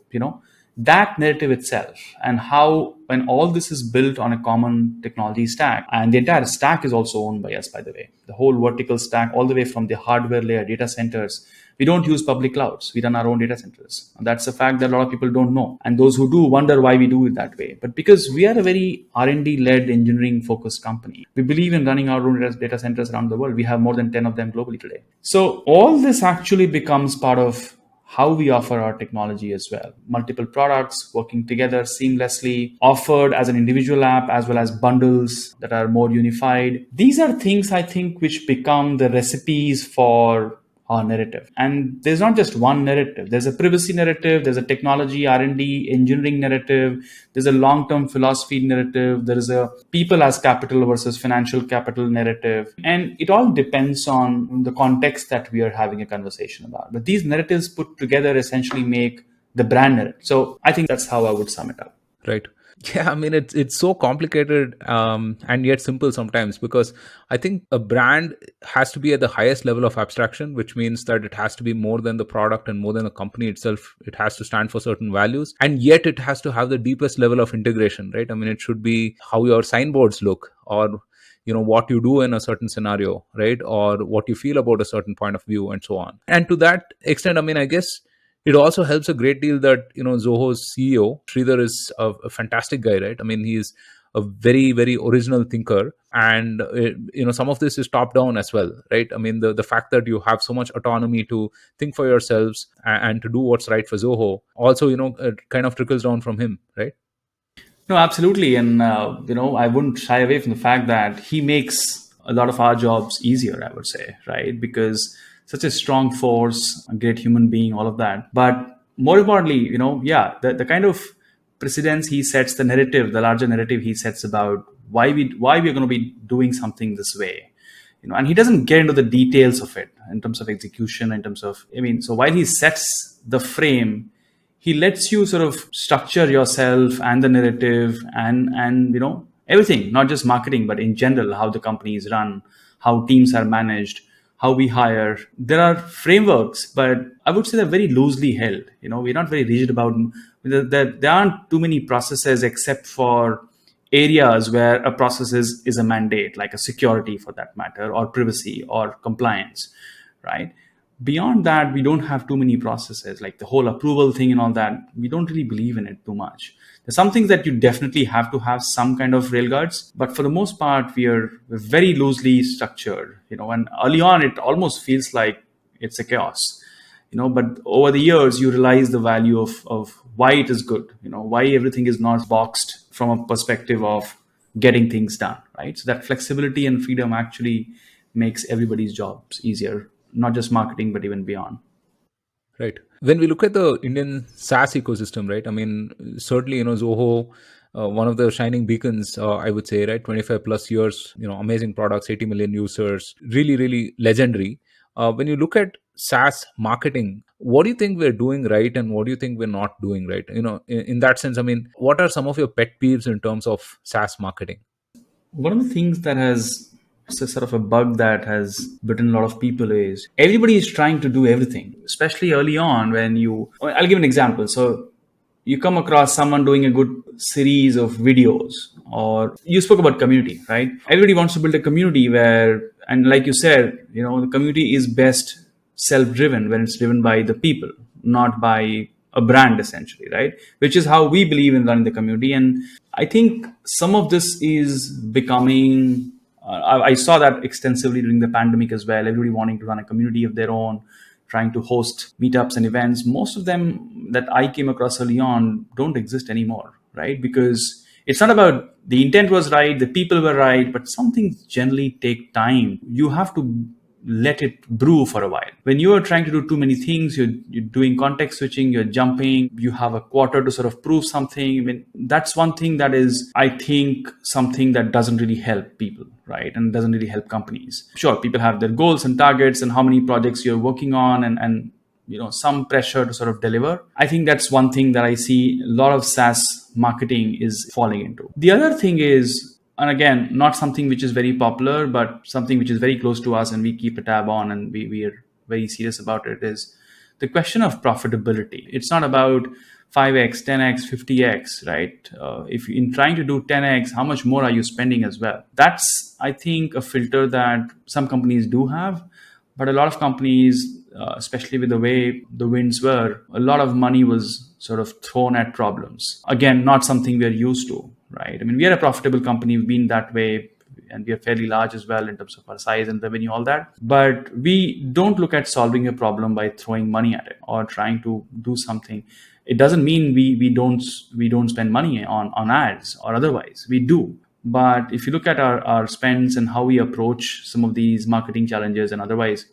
that narrative itself and how when all this is built on a common technology stack, and the entire stack is also owned by us, by the way, the whole vertical stack, all the way from the hardware layer, data centers. We don't use public clouds. We run our own data centers. And that's a fact that a lot of people don't know. And those who do wonder why we do it that way. But because we are a very R&D led engineering focused company, we believe in running our own data centers around the world. We have more than 10 of them globally today. So all this actually becomes part of how we offer our technology as well. Multiple products working together seamlessly, offered as an individual app as well as bundles that are more unified. These are things I think which become the recipes for our narrative. And there's not just one narrative. There's a privacy narrative, there's a technology, R&D, engineering narrative, there's a long-term philosophy narrative, there is a people as capital versus financial capital narrative. And it all depends on the context that we are having a conversation about. But these narratives put together essentially make the brand narrative. So I think that's how I would sum it up. Right. Yeah, I mean it's so complicated and yet simple sometimes, because I think a brand has to be at the highest level of abstraction, which means that it has to be more than the product and more than the company itself. It has to stand for certain values, and yet it has to have the deepest level of integration, right? I mean, it should be how your signboards look, or what you do in a certain scenario, right? Or what you feel about a certain point of view, and so on. And to that extent, I mean, I guess it also helps a great deal that Zoho's CEO Sridhar is a fantastic guy, right? I mean, he's a very very original thinker, and some of this is top down as well, right? I mean, the fact that you have so much autonomy to think for yourselves and to do what's right for Zoho also it kind of trickles down from him, right? No, absolutely. And, I wouldn't shy away from the fact that he makes a lot of our jobs easier, I would say, right? Because such a strong force, a great human being, all of that. But more importantly, the kind of precedence he sets, the narrative, the larger narrative he sets about why we're going to be doing something this way. And he doesn't get into the details of it in terms of execution, in terms of, so while he sets the frame, he lets you sort of structure yourself and the narrative and everything, not just marketing but in general, how the company is run, how teams are managed, how we hire. There are frameworks, but I would say they're very loosely held. We're not very rigid about there aren't too many processes except for areas where a process is a mandate, like a security for that matter, or privacy or compliance, right? Beyond that, we don't have too many processes, like the whole approval thing and all that. We don't really believe in it too much. There's some things that you definitely have to have some kind of railguards, but for the most part, we're very loosely structured, and early on, it almost feels like it's a chaos, but over the years, you realize the value of why it is good, why everything is not boxed from a perspective of getting things done, right? So that flexibility and freedom actually makes everybody's jobs easier, not just marketing, but even beyond. Right. When we look at the Indian SaaS ecosystem, right? I mean, certainly, Zoho, one of the shining beacons, I would say, right? 25 plus years, amazing products, 80 million users, really, really legendary. When you look at SaaS marketing, what do you think we're doing right and what do you think we're not doing right? In that sense, I mean, what are some of your pet peeves in terms of SaaS marketing? One of the things that has it's a sort of a bug that has bitten a lot of people is everybody is trying to do everything, especially early on when I'll give an example. So you come across someone doing a good series of videos, or you spoke about community, right? Everybody wants to build a community where, and like you said, the community is best self-driven when it's driven by the people, not by a brand, essentially, right? Which is how we believe in running the community. And I think some of this is becoming I saw that extensively during the pandemic as well. Everybody wanting to run a community of their own, trying to host meetups and events. Most of them that I came across early on don't exist anymore, right? Because it's not about the intent was right, the people were right, but some things generally take time. You have to let it brew for a while. When you are trying to do too many things, you're doing context switching, you're jumping, you have a quarter to sort of prove something. I mean, that's one thing that is, I think, something that doesn't really help people, right? And doesn't really help companies. Sure, people have their goals and targets and how many projects you're working on, and some pressure to sort of deliver. I think that's one thing that I see a lot of SaaS marketing is falling into. The other thing is, and again, not something which is very popular, but something which is very close to us and we keep a tab on, and we are very serious about it, is the question of profitability. It's not about 5x, 10x, 50x, right? If in trying to do 10x, how much more are you spending as well? That's, I think, a filter that some companies do have, but a lot of companies, especially with the way the winds were, a lot of money was sort of thrown at problems. Again, not something we're used to, right? I mean, we are a profitable company, we've been that way, and we are fairly large as well in terms of our size and revenue, all that. But we don't look at solving a problem by throwing money at it or trying to do something. It doesn't mean we don't spend money on ads or otherwise. We do. But if you look at our spends and how we approach some of these marketing challenges and otherwise,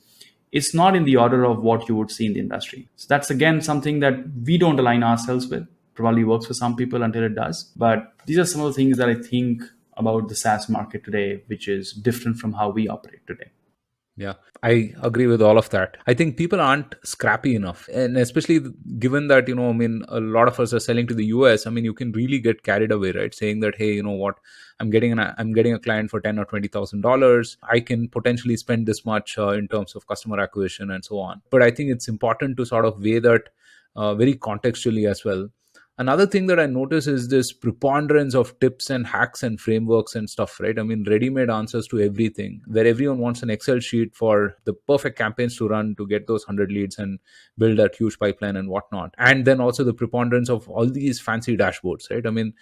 it's not in the order of what you would see in the industry. So that's again something that we don't align ourselves with. Probably works for some people until it does. But these are some of the things that I think about the SaaS market today, which is different from how we operate today. Yeah, I agree with all of that. I think people aren't scrappy enough. And especially given that, I mean, a lot of us are selling to the US. I mean, you can really get carried away, right? Saying that, hey, you know what, I'm getting a client for $10,000 or $20,000. I can potentially spend this much in terms of customer acquisition and so on. But I think it's important to sort of weigh that very contextually as well. Another thing that I notice is this preponderance of tips and hacks and frameworks and stuff, right? I mean, ready-made answers to everything, where everyone wants an Excel sheet for the perfect campaigns to run to get those 100 leads and build that huge pipeline and whatnot. And then also the preponderance of all these fancy dashboards, right? I mean,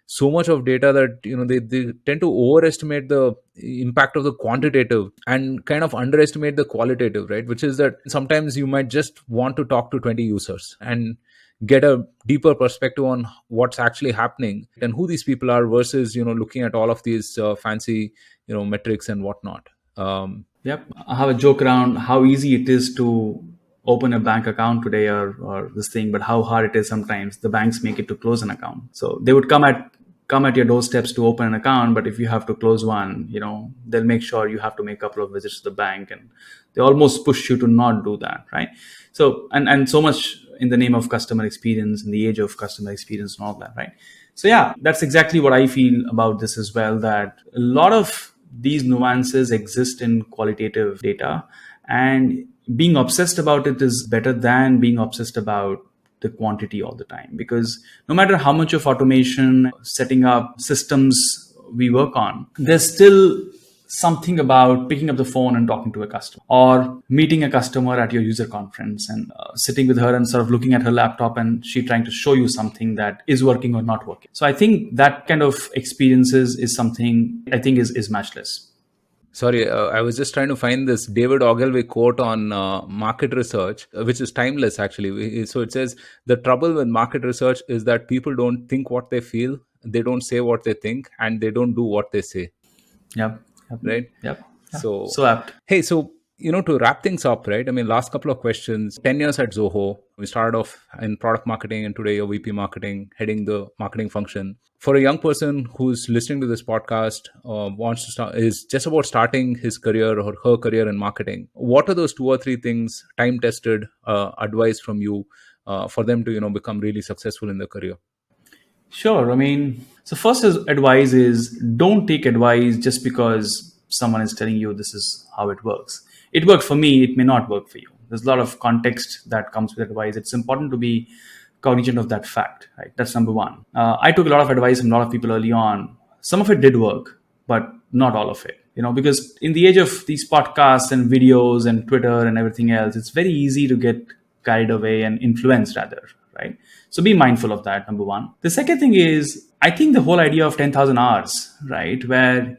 so much of data that they tend to overestimate the impact of the quantitative and kind of underestimate the qualitative, right? Which is that sometimes you might just want to talk to 20 users and get a deeper perspective on what's actually happening and who these people are versus looking at all of these fancy metrics and whatnot. Yep. I have a joke around how easy it is to open a bank account today or this thing, but how hard it is sometimes. The banks make it to close an account. So they would come at your doorsteps to open an account, but if you have to close one, they'll make sure you have to make a couple of visits to the bank, and they almost push you to not do that, right? So and so much in the name of customer experience, in the age of customer experience and all that, right? So yeah, that's exactly what I feel about this as well, that a lot of these nuances exist in qualitative data, and being obsessed about it is better than being obsessed about the quantity all the time. Because no matter how much of automation, setting up systems we work on, there's still something about picking up the phone and talking to a customer, or meeting a customer at your user conference and sitting with her and sort of looking at her laptop and she trying to show you something that is working or not working. So I think that kind of experiences is something I think is matchless. Sorry, I was just trying to find this David Ogilvy quote on market research, which is timeless actually. So it says, the trouble with market research is that people don't think what they feel, they don't say what they think, and they don't do what they say. Yep. Yep. Right? Yep. Yeah. So, So apt. hey, so, to wrap things up, right? I mean, last couple of questions. 10 years at Zoho, we started off in product marketing, and today you're VP marketing, heading the marketing function. For a young person who's listening to this podcast, wants to start, is just about starting his career or her career in marketing, what are those 2 or 3 things, time tested advice from you for them to, become really successful in their career? Sure. I mean, so first advice is, don't take advice just because someone is telling you this is how it works. It worked for me, it may not work for you. There's a lot of context that comes with advice. It's important to be cognizant of that fact, right? That's number one. I took a lot of advice from a lot of people early on. Some of it did work, but not all of it. Because in the age of these podcasts and videos and Twitter and everything else, it's very easy to get carried away and influenced rather, right? So be mindful of that, number one. The second thing is, I think the whole idea of 10,000 hours, right? Where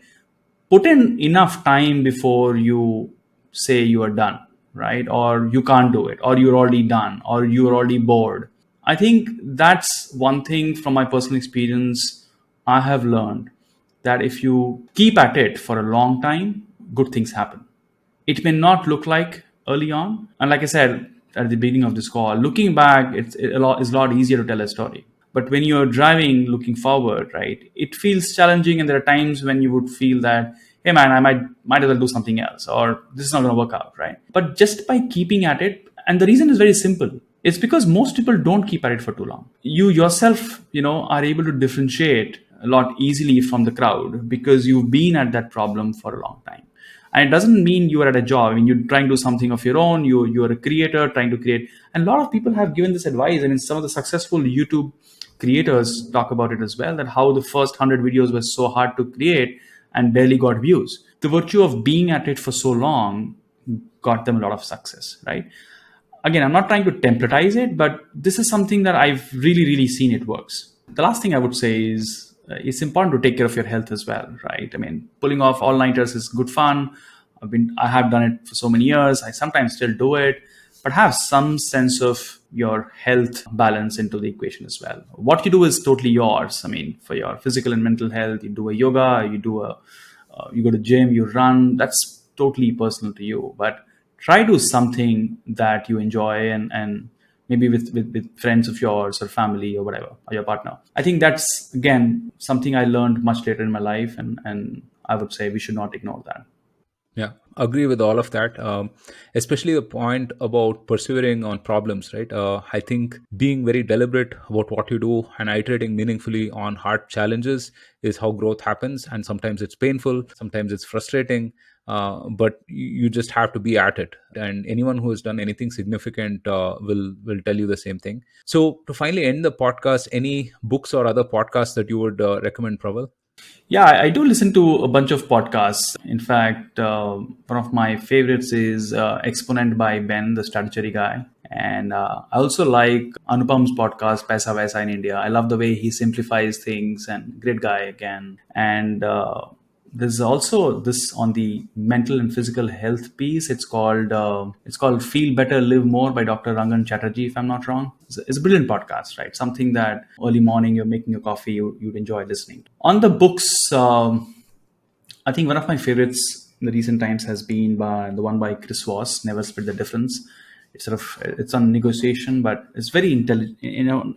put in enough time before you say you are done, right? Or you can't do it, or you're already done, or you're already bored. I think that's one thing from my personal experience I have learned, that if you keep at it for a long time, good things happen. it may not look like early on. And like I said at the beginning of this call, looking back, it's a lot easier to tell a story. But when you're driving, looking forward, right, it feels challenging, and there are times when you would feel that, hey man, I might as well do something else, or this is not going to work out, right? But just by keeping at it, and the reason is very simple. It's because most people don't keep at it for too long. You yourself, are able to differentiate a lot easily from the crowd because you've been at that problem for a long time. And it doesn't mean you are at a job. I mean, you're trying to do something of your own. You are a creator trying to create. And a lot of people have given this advice. I mean, some of the successful YouTube creators talk about it as well, that how the first 100 videos were so hard to create and barely got views. The virtue of being at it for so long got them a lot of success, right? Again, I'm not trying to templatize it, but this is something that I've really, really seen it works. The last thing I would say is it's important to take care of your health as well, right? I mean, pulling off all-nighters is good fun. I have done it for so many years. I sometimes still do it, but have some sense of your health balance into the equation as well. What you do is totally yours. I mean, for your physical and mental health, you do a yoga, you go to gym, you run. That's totally personal to you. But try do something that you enjoy, and maybe with friends of yours or family or whatever, or your partner. I think that's, again, something I learned much later in my life, and I would say we should not ignore that. Yeah, agree with all of that. Especially the point about persevering on problems, right? I think being very deliberate about what you do and iterating meaningfully on hard challenges is how growth happens. And sometimes it's painful, sometimes it's frustrating, but you just have to be at it. And anyone who has done anything significant will tell you the same thing. So to finally end the podcast, any books or other podcasts that you would recommend, Praval? Yeah, I do listen to a bunch of podcasts. In fact, one of my favorites is Exponent by Ben, the strategy guy. And I also like Anupam's podcast, Paisa Vaisa in India. I love the way he simplifies things, and great guy again. And there's also this on the mental and physical health piece. It's called Feel Better, Live More by Dr. Rangan Chatterjee, if I'm not wrong. It's a brilliant podcast, right? Something that early morning you're making your coffee, you'd enjoy listening to. On the books, I think one of my favorites in the recent times has been the one by Chris Voss, Never Split the Difference. It's on negotiation, but it's very intelligent,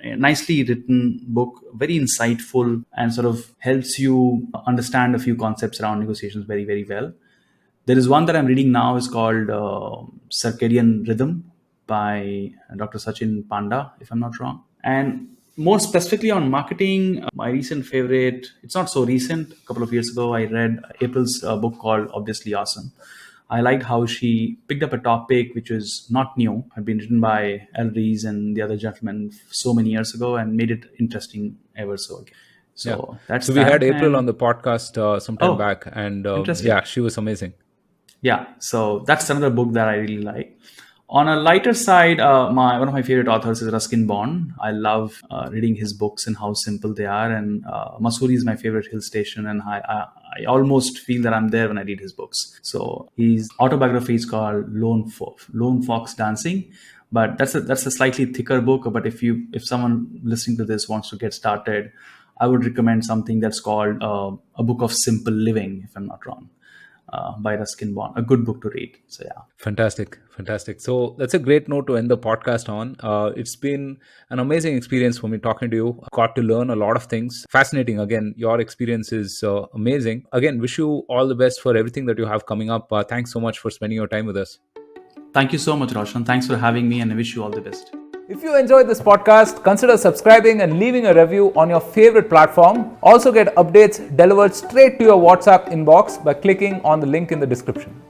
a nicely written book, very insightful, and sort of helps you understand a few concepts around negotiations very, very well. There is one that I'm reading now is called Circadian Rhythm by Dr. Sachin Panda, if I'm not wrong. And more specifically on marketing, my recent favorite, it's not so recent. A couple of years ago, I read April's book called Obviously Awesome. I liked how she picked up a topic which was not new, had been written by El Rees and the other gentlemen so many years ago, and made it interesting ever so again. So that's so we that. had April on the podcast some time back, and interesting. she was amazing. Yeah, so that's another book that I really like. On a lighter side, one of my favorite authors is Ruskin Bond. I love reading his books and how simple they are. And Mussoorie is my favorite hill station, and I almost feel that I'm there when I read his books. So his autobiography is called Lone Fox Dancing, but that's a slightly thicker book. But if someone listening to this wants to get started, I would recommend something that's called A Book of Simple Living, if I'm not wrong. By Ruskin Bond, a good book to read. So yeah, fantastic. So that's a great note to end the podcast on. It's been an amazing experience for me talking to you. I got to learn a lot of things. Fascinating. Again, your experience is amazing. Again, wish you all the best for everything that you have coming up. Thanks so much for spending your time with us. Thank you so much, Roshan. Thanks for having me, and I wish you all the best. If you enjoyed this podcast, consider subscribing and leaving a review on your favorite platform. Also get updates delivered straight to your WhatsApp inbox by clicking on the link in the description.